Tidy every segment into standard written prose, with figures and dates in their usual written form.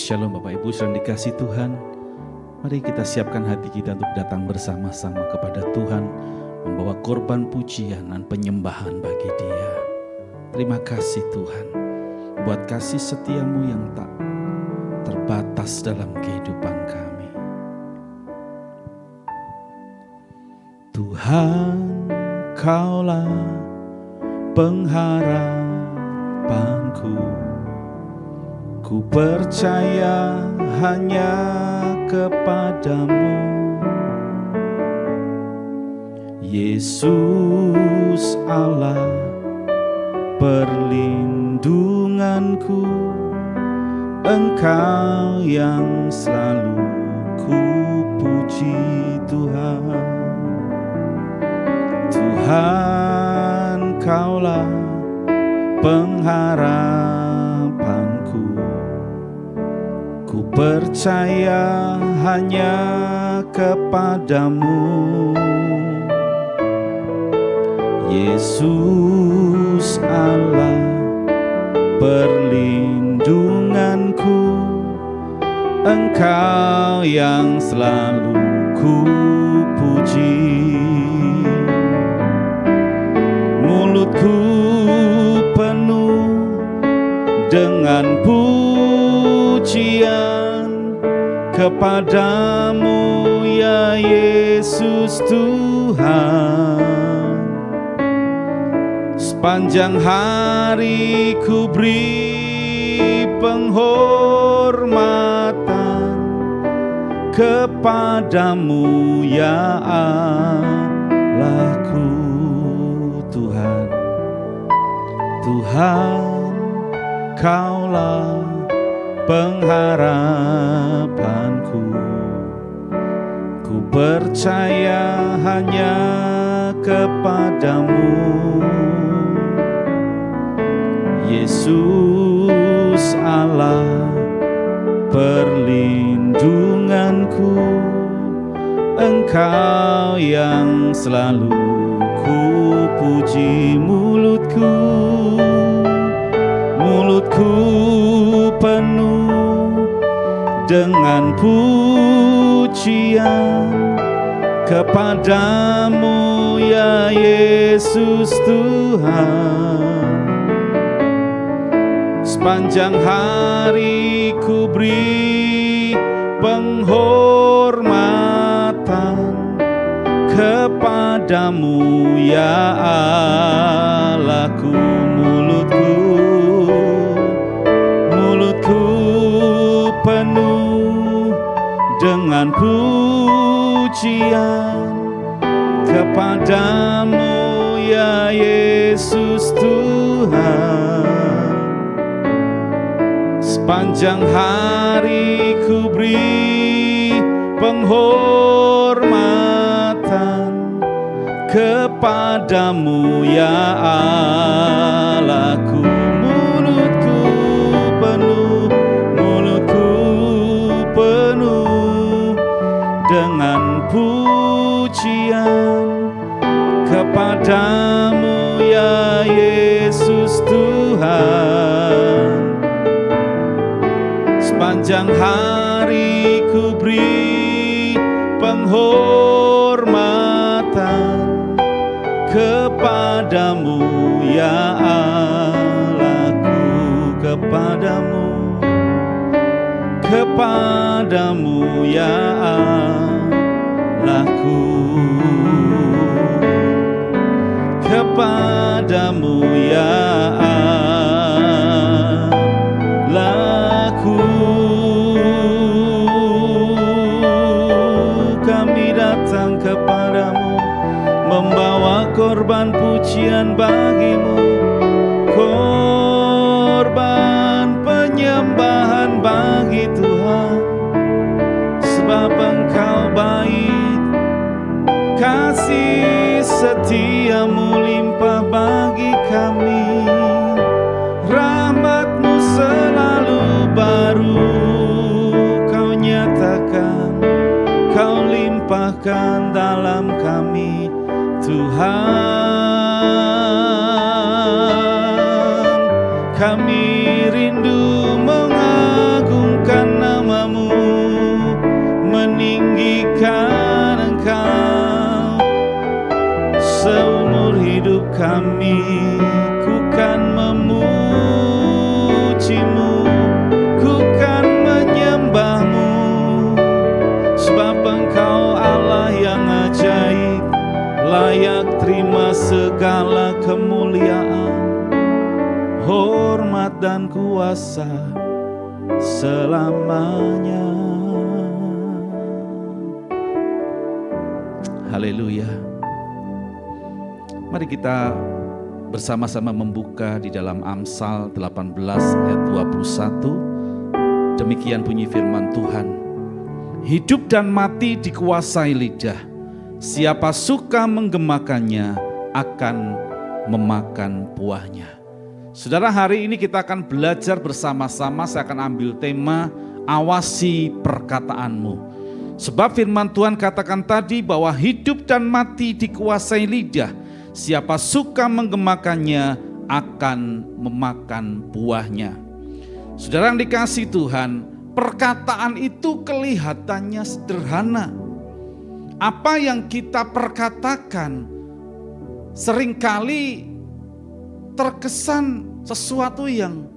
Shalom Bapak Ibu yang dikasih Tuhan. Mari kita siapkan hati kita untuk datang bersama-sama kepada Tuhan, membawa korban pujian dan penyembahan bagi Dia. Terima kasih Tuhan buat kasih setiamu yang tak terbatas dalam kehidupan kami. Tuhan, Kaulah pengharapanku. Ku percaya hanya kepadamu, Yesus Allah perlindunganku. Engkau yang selalu ku puji Tuhan. Tuhan, Kaulah pengharapanku. Ku percaya hanya kepadamu, Yesus Allah perlindunganku. Engkau yang selalu ku puji. Mulutku penuh dengan pujian kepadamu ya Yesus Tuhan. Sepanjang hari ku beri penghormatan kepadamu ya Allahku. Tuhan, Tuhan, Kaulah pengharapanku. Ku percaya hanya kepadamu, Yesus Allah perlindunganku. Engkau yang selalu ku puji. Mulutku penuh dengan pujian kepadamu ya Yesus Tuhan. Sepanjang hari ku beri penghormatan kepadamu ya Allahku. Mulutku penuh dengan pujian kepadamu ya Yesus Tuhan. Sepanjang hari ku beri penghormatan kepadamu ya Allahku. Mulutku penuh dengan pujian kepadamu ya Yesus Tuhan. Sepanjang hari ku beri penghormatan kepadamu ya Allahku. Kepadamu ya Allahku. Kepadamu ya Allahku. Kami datang kepadamu, membawa korban pujian bagimu, korban penyembahan bagi Tuhan. Sebab Engkau baik, kasih setiamu limpah bagi kami. Rahmat-Mu selalu baru Kau nyatakan, Kau limpahkan dalam kami Tuhan. Kami rindu mengagungkan kami, ku kan memujimu, ku kan menyembahmu, sebab Engkau Allah yang ajaib, layak terima segala kemuliaan, hormat dan kuasa selamanya. Haleluya. Mari kita bersama-sama membuka di dalam Amsal 18 ayat 21. Demikian bunyi firman Tuhan. Hidup dan mati dikuasai lidah. Siapa suka menggemakannya akan memakan buahnya. Saudara, hari ini kita akan belajar bersama-sama. Saya akan ambil tema awasi perkataanmu. Sebab firman Tuhan katakan tadi bahwa hidup dan mati dikuasai lidah. Siapa suka menggemakannya akan memakan buahnya. Saudara yang dikasihi Tuhan, perkataan itu kelihatannya sederhana. Apa yang kita perkatakan seringkali terkesan sesuatu yang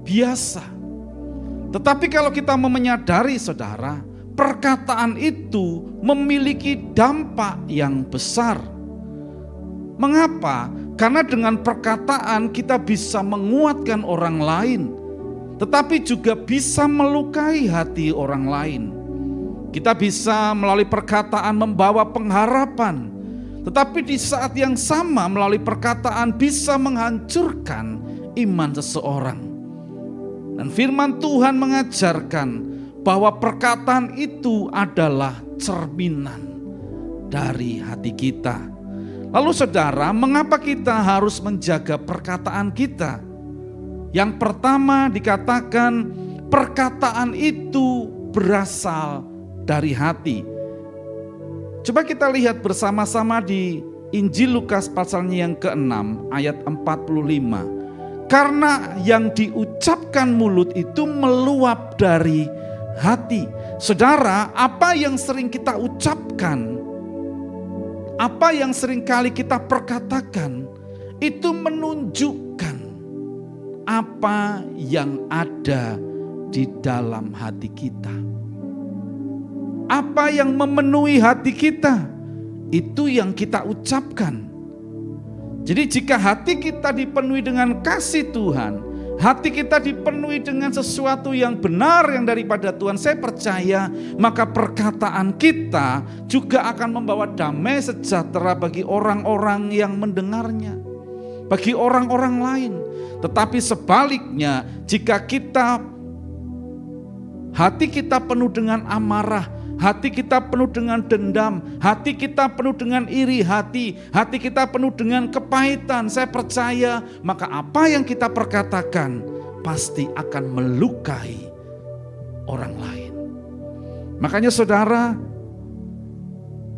biasa. Tetapi kalau kita menyadari, saudara, perkataan itu memiliki dampak yang besar. Mengapa? Karena dengan perkataan kita bisa menguatkan orang lain, tetapi juga bisa melukai hati orang lain. Kita bisa melalui perkataan membawa pengharapan, tetapi di saat yang sama melalui perkataan bisa menghancurkan iman seseorang. Dan firman Tuhan mengajarkan bahwa perkataan itu adalah cerminan dari hati kita. Lalu saudara, mengapa kita harus menjaga perkataan kita? Yang pertama dikatakan perkataan itu berasal dari hati. Coba kita lihat bersama-sama di Injil Lukas pasalnya yang ke-6 ayat 45. Karena yang diucapkan mulut itu meluap dari hati. Saudara, apa yang sering kita ucapkan, apa yang sering kali kita perkatakan, itu menunjukkan apa yang ada di dalam hati kita. Apa yang memenuhi hati kita, itu yang kita ucapkan. Jadi jika hati kita dipenuhi dengan kasih Tuhan, hati kita dipenuhi dengan sesuatu yang benar yang daripada Tuhan, saya percaya maka perkataan kita juga akan membawa damai sejahtera bagi orang-orang yang mendengarnya, bagi orang-orang lain. Tetapi sebaliknya, jika hati kita penuh dengan amarah, hati kita penuh dengan dendam, hati kita penuh dengan iri hati kita penuh dengan kepahitan, saya percaya maka apa yang kita perkatakan pasti akan melukai orang lain. Makanya saudara,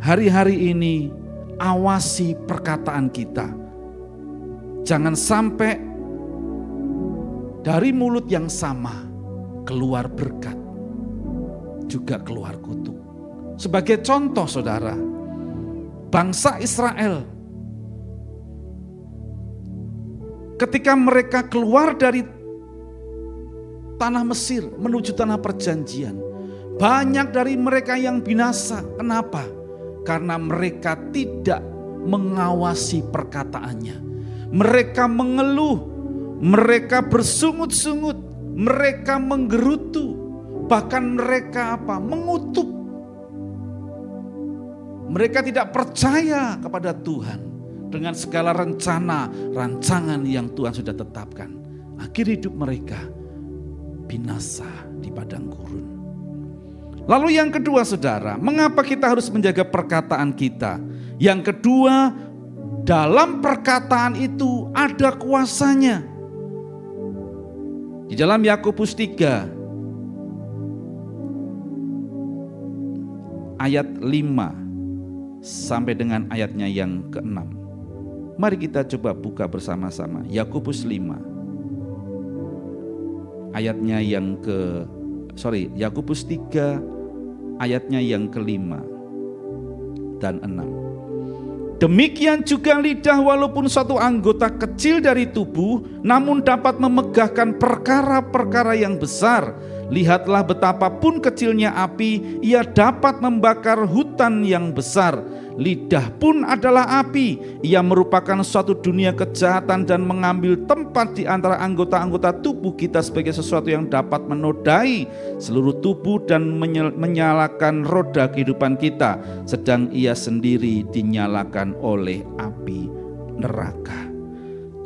hari-hari ini awasi perkataan kita. Jangan sampai dari mulut yang sama keluar berkat, juga keluar kutuk. Sebagai contoh saudara, bangsa Israel ketika mereka keluar dari tanah Mesir menuju tanah perjanjian, banyak dari mereka yang binasa. Kenapa? Karena mereka tidak mengawasi perkataannya. Mereka mengeluh, mereka bersungut-sungut, mereka menggerutu, bahkan mereka mengutuk. Mereka tidak percaya kepada Tuhan dengan segala rencana, rancangan yang Tuhan sudah tetapkan. Akhir hidup mereka binasa di padang gurun. Lalu yang kedua saudara, mengapa kita harus menjaga perkataan kita? Yang kedua, dalam perkataan itu ada kuasanya. Di dalam Yakobus 3 ayat 5 sampai dengan ayatnya yang ke-6. Mari kita coba buka bersama-sama. Yakobus 5 ayatnya yang Yakobus 3 ayatnya yang ke-5 dan 6. Demikian juga lidah, walaupun suatu anggota kecil dari tubuh, namun dapat memegahkan perkara-perkara yang besar. Lihatlah betapapun kecilnya api, ia dapat membakar hutan yang besar. Lidah pun adalah api, ia merupakan suatu dunia kejahatan dan mengambil tempat di antara anggota-anggota tubuh kita sebagai sesuatu yang dapat menodai seluruh tubuh dan menyalakan roda kehidupan kita, sedang ia sendiri dinyalakan oleh api neraka.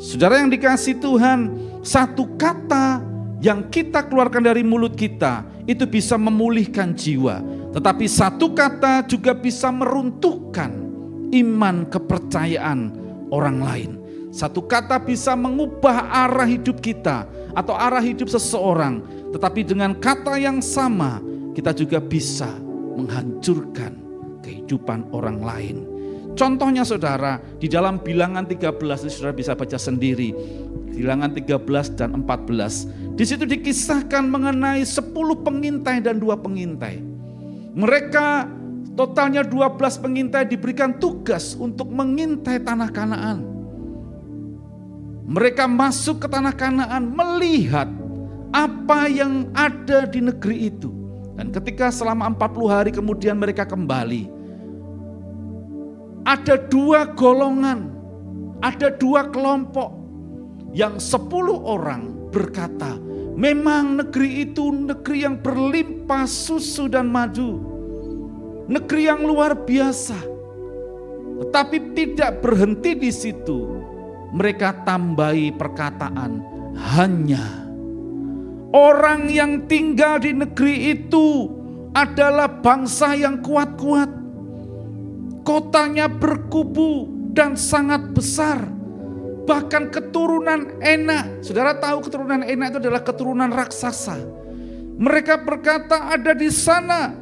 Saudara yang dikasihi Tuhan, satu kata yang kita keluarkan dari mulut kita itu bisa memulihkan jiwa, tetapi satu kata juga bisa meruntuhkan iman kepercayaan orang lain. Satu kata bisa mengubah arah hidup kita atau arah hidup seseorang, tetapi dengan kata yang sama kita juga bisa menghancurkan kehidupan orang lain. Contohnya saudara, di dalam Bilangan 13, saudara bisa baca sendiri. Bilangan 13 dan 14. Di situ dikisahkan mengenai 10 pengintai dan 2 pengintai. Mereka totalnya 12 pengintai diberikan tugas untuk mengintai tanah Kanaan. Mereka masuk ke tanah Kanaan melihat apa yang ada di negeri itu. Dan ketika selama 40 hari kemudian mereka kembali, ada 2 golongan, ada 2 kelompok. Yang 10 orang berkata, memang negeri itu negeri yang berlimpah susu dan madu, negeri yang luar biasa. Tetapi tidak berhenti di situ. Mereka tambahi perkataan, hanya orang yang tinggal di negeri itu adalah bangsa yang kuat-kuat. Kotanya berkubu dan sangat besar. Bahkan keturunan Enak, saudara tahu keturunan Enak itu adalah keturunan raksasa. Mereka berkata ada di sana,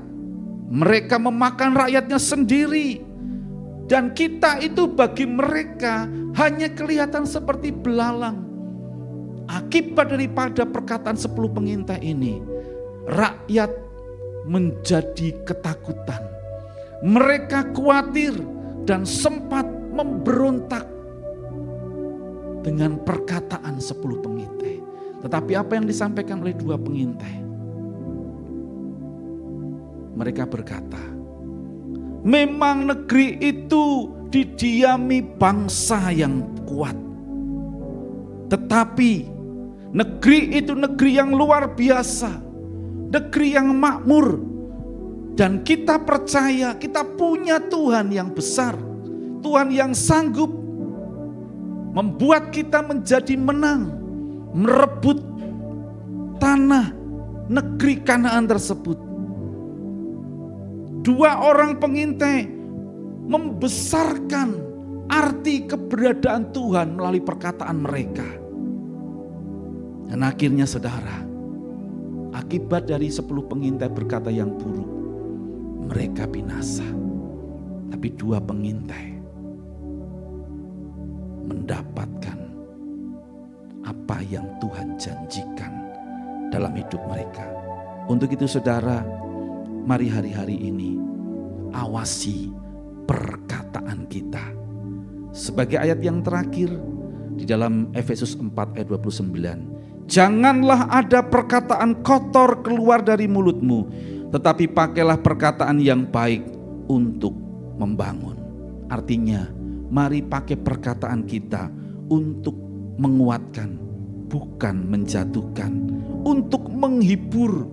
mereka memakan rakyatnya sendiri. Dan kita itu bagi mereka hanya kelihatan seperti belalang. Akibat daripada perkataan 10 pengintai ini, rakyat menjadi ketakutan. Mereka khawatir dan sempat memberontak dengan perkataan 10 pengintai. Tetapi apa yang disampaikan oleh 2 pengintai? Mereka berkata, memang negeri itu didiami bangsa yang kuat. Tetapi negeri itu negeri yang luar biasa, negeri yang makmur. Dan kita percaya kita punya Tuhan yang besar, Tuhan yang sanggup membuat kita menjadi menang, merebut tanah negeri Kanaan tersebut. 2 orang pengintai membesarkan arti keberadaan Tuhan melalui perkataan mereka. Dan akhirnya saudara, akibat dari 10 pengintai berkata yang buruk, mereka binasa. Tapi 2 pengintai mendapatkan apa yang Tuhan janjikan dalam hidup mereka. Untuk itu saudara, mari hari-hari ini awasi perkataan kita. Sebagai ayat yang terakhir di dalam Efesus 4 ayat 29. Janganlah ada perkataan kotor keluar dari mulutmu, tetapi pakailah perkataan yang baik untuk membangun. Artinya, mari pakai perkataan kita untuk menguatkan, bukan menjatuhkan, untuk menghibur,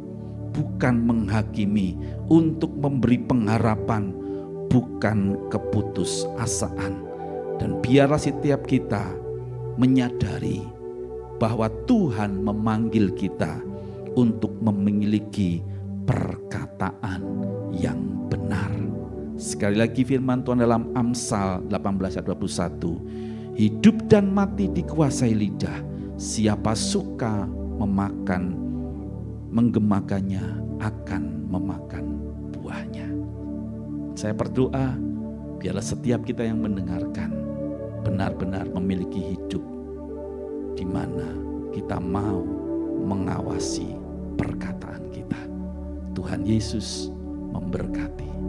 bukan menghakimi, untuk memberi pengharapan, bukan keputusasaan. Dan biarlah setiap kita menyadari bahwa Tuhan memanggil kita untuk memiliki perkataan yang benar. Sekali lagi firman Tuhan dalam Amsal 18 ayat 21. Hidup dan mati dikuasai lidah. Siapa suka memakan, menggemakannya akan memakan buahnya. Saya berdoa biarlah setiap kita yang mendengarkan benar-benar memiliki hidup di mana kita mau mengawasi perkataan kita. Tuhan Yesus memberkati.